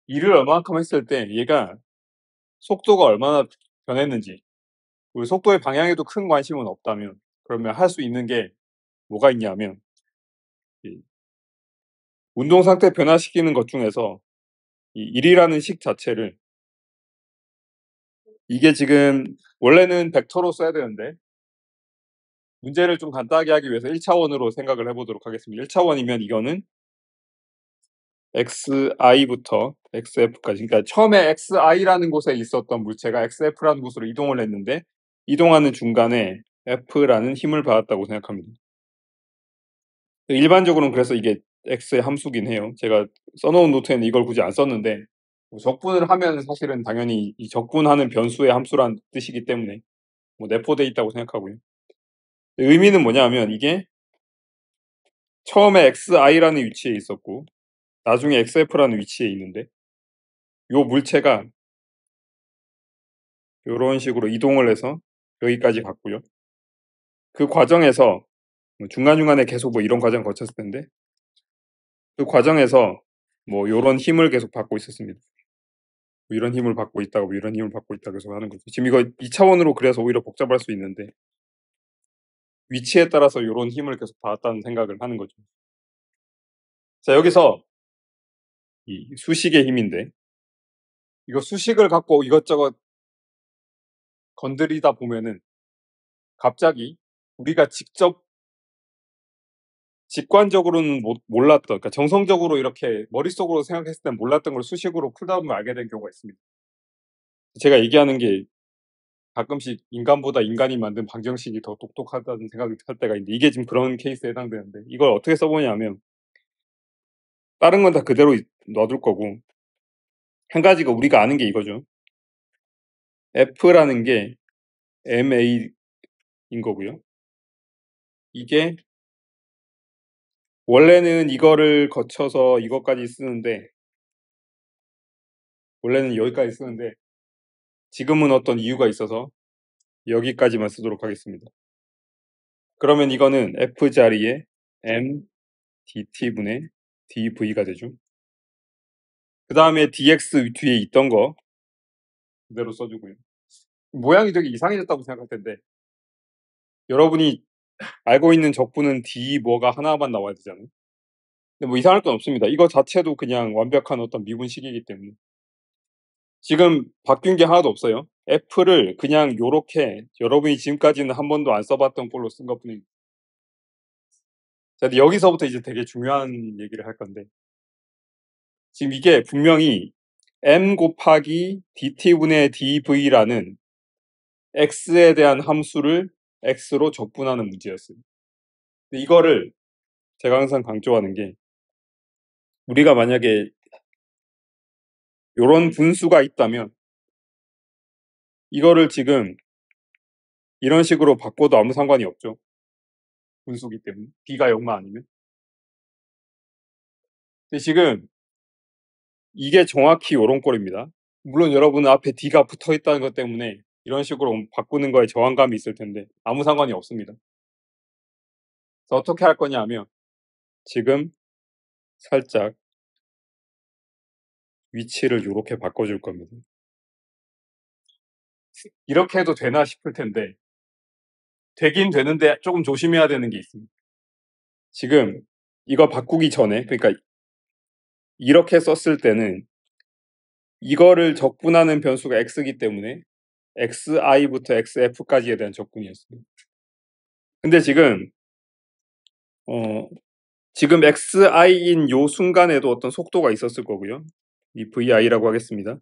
일을 얼마만큼 했을 때 얘가 속도가 얼마나 변했는지, 그리고 속도의 방향에도 큰 관심은 없다면, 그러면 할 수 있는 게 뭐가 있냐면, 이 운동 상태 변화시키는 것 중에서 이 일이라는 식 자체를, 이게 지금 원래는 벡터로 써야 되는데 문제를 좀 간단하게 하기 위해서 1차원으로 생각을 해보도록 하겠습니다. 1차원이면 이거는 xi부터 xf까지, 그러니까 처음에 xi라는 곳에 있었던 물체가 xf라는 곳으로 이동을 했는데, 이동하는 중간에 f라는 힘을 받았다고 생각합니다. 일반적으로는 그래서 이게 x의 함수긴 해요. 제가 써놓은 노트에는 이걸 굳이 안 썼는데, 적분을 하면 사실은 당연히 이 적분하는 변수의 함수란 뜻이기 때문에 내포되어 있다고 생각하고요. 의미는 뭐냐면, 이게 처음에 xi라는 위치에 있었고 나중에 xf라는 위치에 있는데, 요 물체가 이런 식으로 이동을 해서 여기까지 갔고요. 그 과정에서 중간중간에 계속 이런 과정을 거쳤을 텐데, 그 과정에서 이런 힘을 계속 받고 있었습니다. 이런 힘을 받고 있다고, 이런 힘을 받고 있다고 계속 하는 거죠. 지금 이거 2차원으로 그래서 오히려 복잡할 수 있는데, 위치에 따라서 이런 힘을 계속 받았다는 생각을 하는 거죠. 자, 여기서 이 수식의 힘인데, 이거 수식을 갖고 이것저것 건드리다 보면은 갑자기 우리가 직관적으로는 몰랐던, 그러니까 정성적으로 이렇게 머릿속으로 생각했을 땐 몰랐던 걸 수식으로 풀다 보면 알게 된 경우가 있습니다. 제가 얘기하는 게 가끔씩 인간보다 인간이 만든 방정식이 더 똑똑하다는 생각이 할 때가 있는데, 이게 지금 그런 케이스에 해당되는데, 이걸 어떻게 써보냐면, 다른 건 다 그대로 놔둘 거고, 한 가지가 우리가 아는 게 이거죠. F라는 게 MA인 거고요. 이게 원래는 이거를 거쳐서 이것까지 쓰는데, 원래는 여기까지 쓰는데 지금은 어떤 이유가 있어서 여기까지만 쓰도록 하겠습니다. 그러면 이거는 F 자리에 M dt분의 dv가 되죠. 그 다음에 dx 뒤에 있던 거 그대로 써주고요. 모양이 되게 이상해졌다고 생각할 텐데, 여러분이 알고 있는 적분은 d 뭐가 하나만 나와야 되잖아요. 근데 이상할 건 없습니다. 이거 자체도 그냥 완벽한 어떤 미분식이기 때문에 지금 바뀐 게 하나도 없어요. F를 그냥 요렇게 여러분이 지금까지는 한 번도 안 써봤던 꼴로 쓴 것뿐입니다. 자, 근데 여기서부터 이제 되게 중요한 얘기를 할 건데, 지금 이게 분명히 m 곱하기 dt분의 dv라는 x에 대한 함수를 x로 적분하는 문제였어요. 근데 이거를 제가 항상 강조하는 게, 우리가 만약에 이런 분수가 있다면 이거를 지금 이런 식으로 바꿔도 아무 상관이 없죠. 분수기 때문에 b가 0만 아니면. 근데 지금 이게 정확히 이런 꼴입니다. 물론 여러분은 앞에 d가 붙어 있다는 것 때문에 이런 식으로 바꾸는 거에 저항감이 있을 텐데 아무 상관이 없습니다. 그래서 어떻게 할 거냐 하면, 지금 살짝 위치를 이렇게 바꿔줄 겁니다. 이렇게 해도 되나 싶을 텐데 되긴 되는데 조금 조심해야 되는 게 있습니다. 지금 이거 바꾸기 전에, 그러니까 이렇게 썼을 때는 이거를 적분하는 변수가 x이기 때문에 xi부터 xf까지에 대한 적분이었습니다. 근데 지금 지금 xi인 요 순간에도 어떤 속도가 있었을 거고요. 이 vi라고 하겠습니다.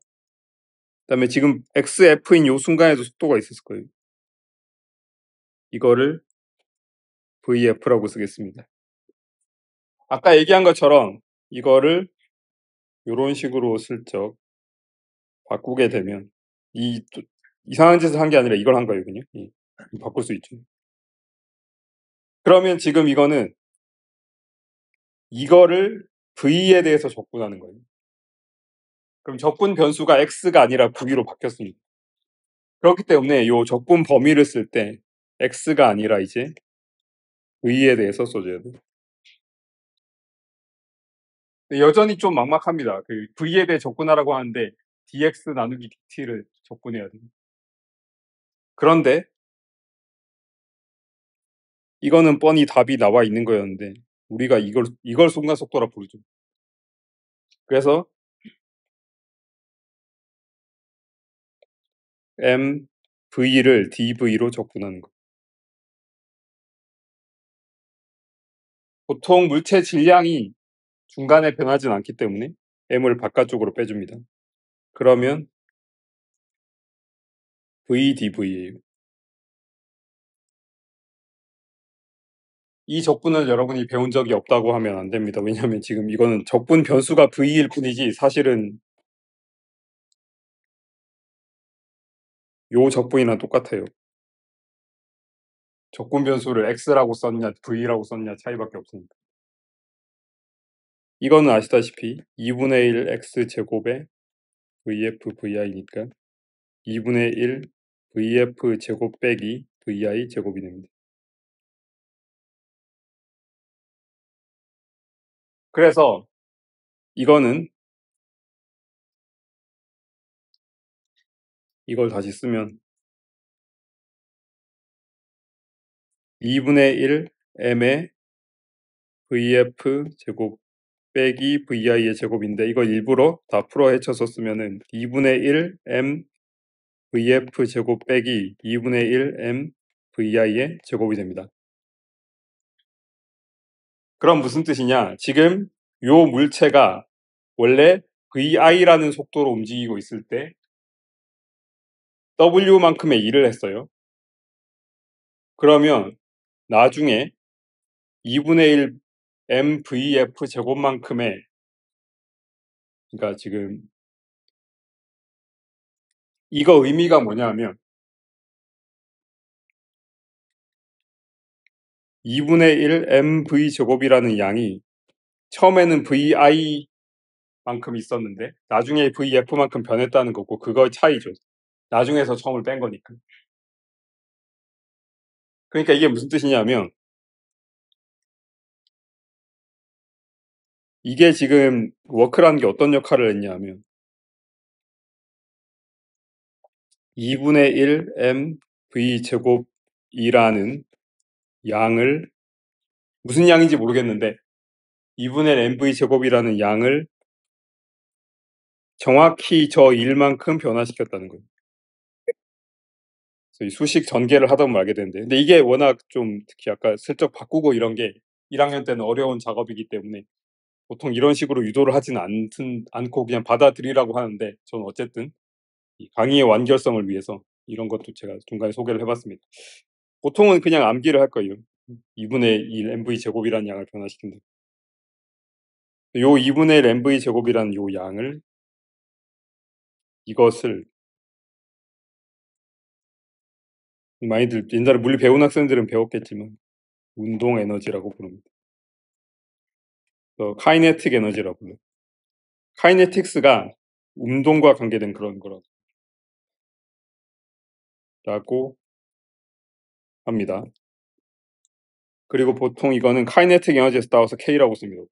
그다음에 지금 xf인 요 순간에도 속도가 있었을 거예요. 이거를 vf라고 쓰겠습니다. 아까 얘기한 것처럼 이거를 이런 식으로 슬쩍 바꾸게 되면, 이상한 짓을 한 게 아니라 이걸 한 거예요. 그냥 바꿀 수 있죠. 그러면 지금 이거는 이거를 v에 대해서 적분하는 거예요. 그럼 적분 변수가 x가 아니라 v로 바뀌었습니다. 그렇기 때문에 이 적분 범위를 쓸 때 x가 아니라 이제 v에 대해서 써줘야 돼요. 여전히 좀 막막합니다. 그 V에 대해 접근하라고 하는데 dx 나누기 dt를 접근해야 돼요. 그런데 이거는 뻔히 답이 나와 있는 거였는데 우리가 이걸 순간속도라 부르죠. 그래서 mv를 dv로 접근하는 거. 보통 물체 질량이 중간에 변하진 않기 때문에 m을 바깥쪽으로 빼줍니다. 그러면 v dv예요. 이 적분을 여러분이 배운 적이 없다고 하면 안 됩니다. 왜냐하면 지금 이거는 적분 변수가 v일 뿐이지 사실은 요 적분이랑 똑같아요. 적분 변수를 x라고 썼냐 v라고 썼냐 차이밖에 없으니까. 이거는 아시다시피 2분의 1 x제곱에 vf vi니까 2분의 1 vf 제곱 빼기 vi 제곱이 됩니다. 그래서 이거는 이걸 다시 쓰면 2분의 1 m의 vf 제곱 빼기 vi의 제곱인데 이걸 일부러 다 풀어 헤쳐서 쓰면은 2분의 1 m vf 제곱 빼기 2분의 1 m vi의 제곱이 됩니다. 그럼 무슨 뜻이냐? 지금 요 물체가 원래 vi라는 속도로 움직이고 있을 때 w만큼의 일을 했어요. 그러면 나중에 2분의 1 mvf 제곱만큼의 그러니까 지금 이거 의미가 뭐냐면 2분의 1 mv 제곱이라는 양이 처음에는 vi만큼 있었는데 나중에 vf만큼 변했다는 거고 그거 차이죠. 나중에서 처음을 뺀 거니까. 그러니까 이게 무슨 뜻이냐면 이게 지금 워크라는 게 어떤 역할을 했냐면 2분의 1 mv 제곱이라는 양을 무슨 양인지 모르겠는데 2분의 1 mv 제곱이라는 양을 정확히 저 1만큼 변화시켰다는 거예요. 그래서 이 수식 전개를 하다 보면 알게 되는데 근데 이게 워낙 좀 특히 아까 슬쩍 바꾸고 이런 게 1학년 때는 어려운 작업이기 때문에 보통 이런 식으로 유도를 하진 않고 그냥 받아들이라고 하는데 저는 어쨌든 이 강의의 완결성을 위해서 이런 것도 제가 중간에 소개를 해봤습니다. 보통은 그냥 암기를 할 거예요. 2분의 1 mv 제곱이라는 양을 변화시킨다. 요 2분의 1 mv 제곱이라는 요 양을 이것을 많이들 옛날에 물리 배운 학생들은 배웠겠지만 운동 에너지라고 부릅니다. 카이네틱 에너지라고 불러요. 카이네틱스가 운동과 관계된 그런 거라고 합니다. 그리고 보통 이거는 카이네틱 에너지에서 따와서 K라고 씁니다.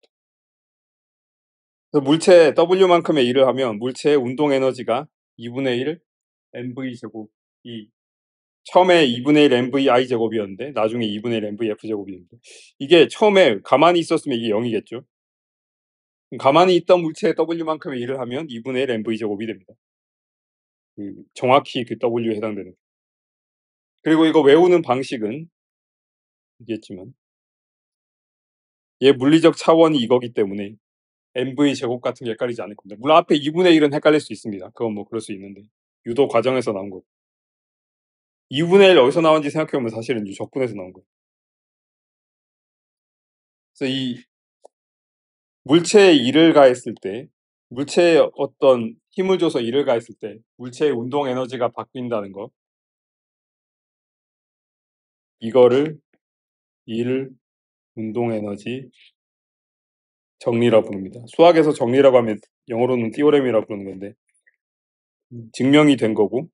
그래서 물체 W만큼의 일을 하면 물체의 운동 에너지가 2분의 1 mv 제곱이 처음에 2분의 1 mvi 제곱이었는데 나중에 2분의 1 mvf 제곱이 됩니다. 이게 처음에 가만히 있었으면 이게 0이겠죠. 가만히 있던 물체의 W만큼의 일을 하면 2분의 1 mv 제곱이 됩니다. 정확히 그 W에 해당되는. 그리고 이거 외우는 방식은 있겠지만 얘 물리적 차원이 이거기 때문에 mv 제곱 같은 게 헷갈리지 않을 겁니다. 물론 앞에 2분의 1은 헷갈릴 수 있습니다. 그건 뭐 그럴 수 있는데 유도 과정에서 나온 거고 2분의 1 어디서 나온지 생각해보면 사실은 이 적분에서 나온 거예요. 그래서 이 물체에 일을 가했을 때 물체에 어떤 힘을 줘서 일을 가했을 때 물체의 운동 에너지가 바뀐다는 거 이거를 일 운동 에너지 정리라고 부릅니다. 수학에서 정리라고 하면 영어로는 티오렘이라고 부르는 건데 증명이 된 거고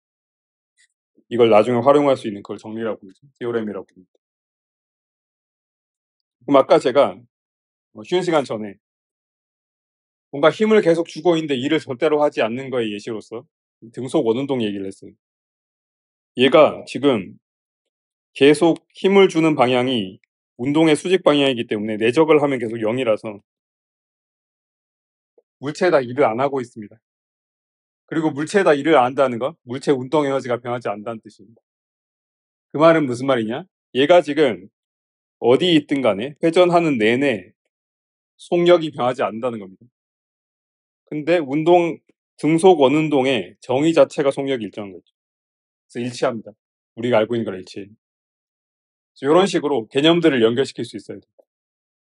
이걸 나중에 활용할 수 있는 걸 정리라고 부르죠. 티오렘이라고 부릅니다. 그럼 아까 제가 쉬는 시간 전에 뭔가 힘을 계속 주고 있는데 일을 절대로 하지 않는 거의 예시로서 등속 원운동 얘기를 했어요. 얘가 지금 계속 힘을 주는 방향이 운동의 수직 방향이기 때문에 내적을 하면 계속 0이라서 물체에다 일을 안 하고 있습니다. 그리고 물체에다 일을 안 한다는 건 물체 운동 에너지가 변하지 않는다는 뜻입니다. 그 말은 무슨 말이냐? 얘가 지금 어디 있든 간에 회전하는 내내 속력이 변하지 않는다는 겁니다. 근데 등속 원운동의 정의 자체가 속력이 일정한 거죠. 그래서 일치합니다. 우리가 알고 있는 거랑 일치해요. 이런 식으로 개념들을 연결시킬 수 있어야 돼요.